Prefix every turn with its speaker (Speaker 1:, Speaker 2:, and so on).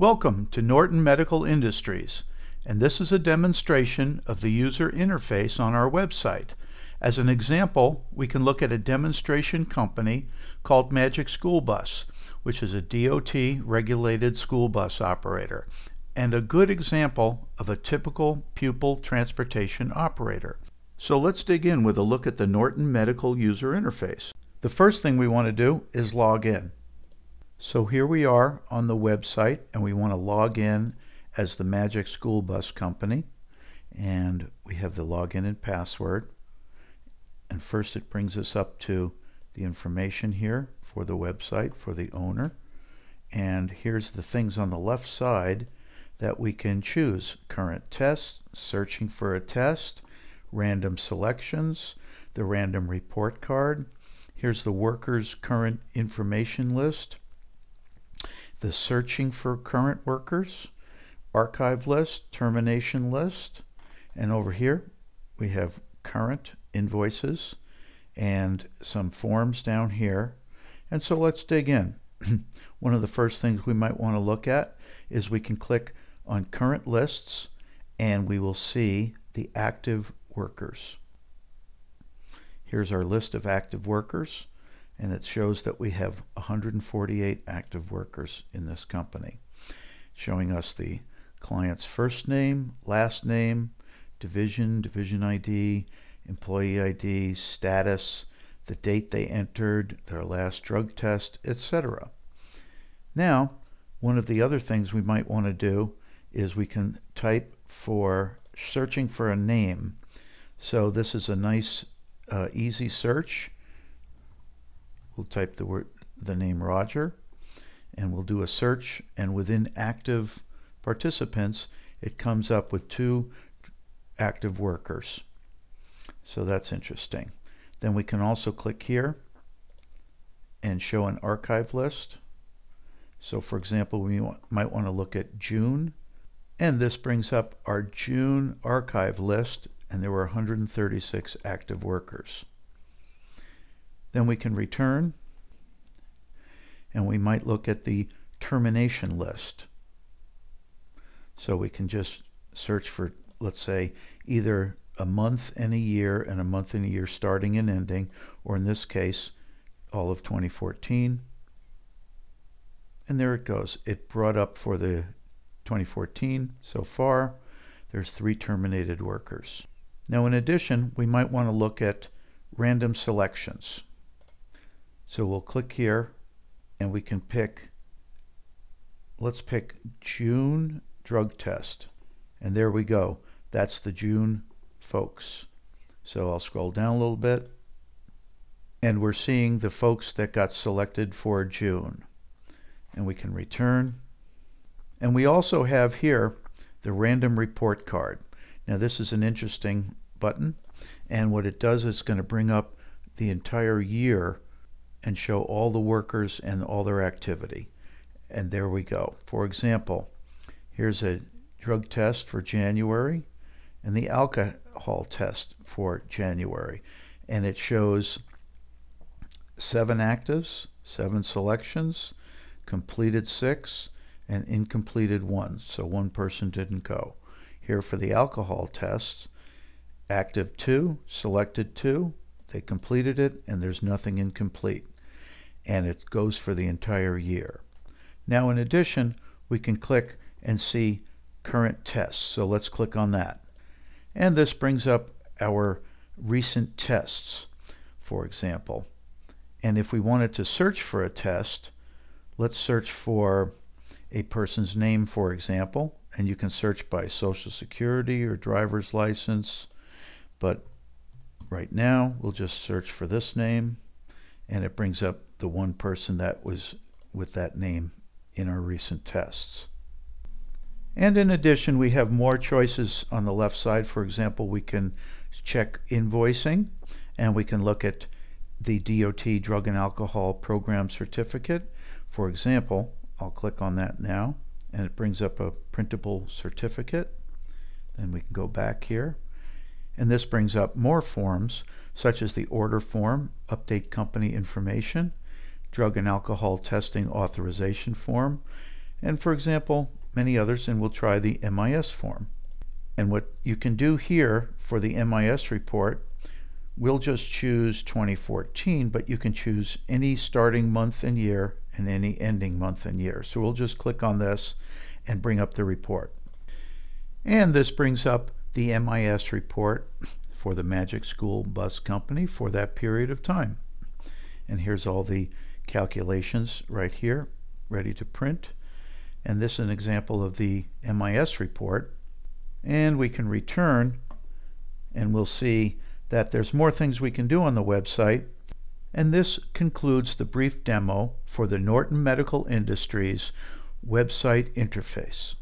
Speaker 1: Welcome to Norton Medical Industries, and this is a demonstration of the user interface on our website. As an example, we can look at a demonstration company called Magic School Bus, which is a DOT-regulated school bus operator, and a good example of a typical pupil transportation operator. So let's dig in with a look at the Norton Medical user interface. The first thing we want to do is log in. So here we are on the website, and we want to log in as the Magic School Bus Company, and we have the login and password. And first it brings us up to the information here for the website for the owner, and here's the things on the left side that we can choose: current test, searching for a test, random selections, the random report card. Here's the workers' current information list, the searching for current workers, archive list, termination list, and over here we have current invoices and some forms down here. And so let's dig in. One of the first things we might want to look at is we can click on current lists, and we will see the active workers. Here's our list of active workers, and it shows that we have 148 active workers in this company, showing us the client's first name, last name, division ID, employee ID, status, the date they entered, their last drug test, etc. Now, one of the other things we might want to do is we can type for searching for a name. So this is a nice easy search. We'll type the name Roger, and we'll do a search, and within active participants it comes up with 2 active workers. So that's interesting. Then we can also click here and show an archive list. So for example, we might want to look at June, and this brings up our June archive list, and there were 136 active workers. Then we can return, and we might look at the termination list. So we can just search for, let's say, either a month and a year, and a month and a year starting and ending, or in this case all of 2014. And there it goes. It brought up for the 2014 so far. There's 3 terminated workers. Now in addition, we might want to look at random selections. So we'll click here, and we can pick, let's pick June drug test, and there we go. That's the June folks. So I'll scroll down a little bit, and we're seeing the folks that got selected for June, and we can return. And we also have here the random report card. Now this is an interesting button, and what it does is going to bring up the entire year and show all the workers and all their activity. And there we go. For example, here's a drug test for January and the alcohol test for January, and it shows 7 actives, 7 selections, completed 6, and incompleted 1. So 1 person didn't go. Here for the alcohol tests, active 2, selected 2, they completed it, and there's nothing incomplete. And it goes for the entire year. Now in addition, we can click and see current tests. So let's click on that. And this brings up our recent tests, for example. And if we wanted to search for a test, let's search for a person's name, for example, and you can search by Social Security or driver's license. But right now, we'll just search for this name, and it brings up the 1 person that was with that name in our recent tests. And in addition, we have more choices on the left side. For example, we can check invoicing, and we can look at the DOT Drug and Alcohol Program Certificate. For example, I'll click on that now, and it brings up a printable certificate. Then we can go back here, and this brings up more forms, such as the order form, update company information, drug and alcohol testing authorization form, and for example, many others, and we'll try the MIS form. And what you can do here for the MIS report, we'll just choose 2014, but you can choose any starting month and year and any ending month and year. So we'll just click on this and bring up the report. And this brings up the MIS report for the Magic School Bus Company for that period of time. And here's all the calculations right here, ready to print. And this is an example of the MIS report. And we can return, and we'll see that there's more things we can do on the website. And this concludes the brief demo for the Norton Medical Industries website interface.